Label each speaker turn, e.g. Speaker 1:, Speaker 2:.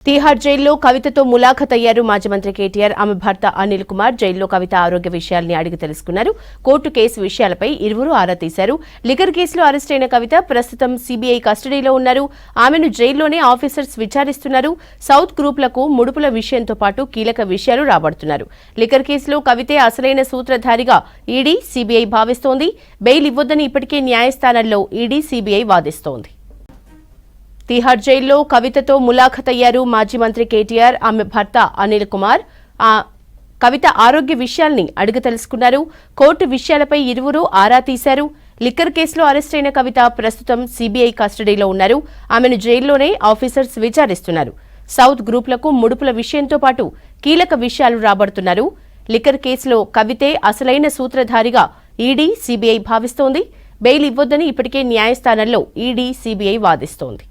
Speaker 1: తిహార్ జైల్లో కవితతో ములాఖత్ అయ్యారు మాజీ మంత్రి కేటీఆర్. ఆమె భర్త అనిల్ కుమార్ జైల్లో కవిత ఆరోగ్య విషయాల్ని అడిగి తెలుసుకున్నారు. కోర్టు కేసు విషయాలపై ఇరువురు ఆరా తీశారు. లిక్కర్ కేసులో అరెస్ట్ అయిన కవిత ప్రస్తుతం సీబీఐ కస్టడీలో ఉన్నారు. ఆమెను జైల్లోనే ఆఫీసర్స్ విచారిస్తున్నారు. సౌత్ గ్రూపులకు ముడుపుల విషయంతో పాటు కీలక విషయాలు రాబడుతున్నారు. లిక్కర్ కేసులో కవితే అసలైన సూత్రధారిగా ఈడీ, సీబీఐ భావిస్తోంది. బెయిల్ ఇవ్వొద్దని ఇప్పటికే న్యాయస్థానంలో ఈడీ, సీబీఐ వాదిస్తోంది. తిహార్ జైల్లో కవితతో ములాఖత్ అయ్యారు మాజీ మంత్రి కేటీఆర్. ఆమె భర్త అనిల్ కుమార్ కవిత ఆరోగ్య విషయాల్ని అడిగి తెలుసుకున్నారు. కోర్టు విషయాలపై ఇరువురు ఆరా తీశారు. లిక్కర్ కేసులో అరెస్ట్ అయిన కవిత ప్రస్తుతం సీబీఐ కస్టడీలో ఉన్నారు. ఆమెను జైల్లోనే ఆఫీసర్స్ విచారిస్తున్నారు. సౌత్ గ్రూపులకు ముడుపుల విషయంతో పాటు కీలక విషయాలు రాబడుతున్నారు. లిక్కర్ కేసులో కవితే అసలైన సూత్రధారిగా ఈడీ, సీబీఐ భావిస్తోంది. బెయిల్ ఇవ్వొద్దని ఇప్పటికే న్యాయస్థానంలో ఈడీ, సీబీఐ వాదిస్తోంది.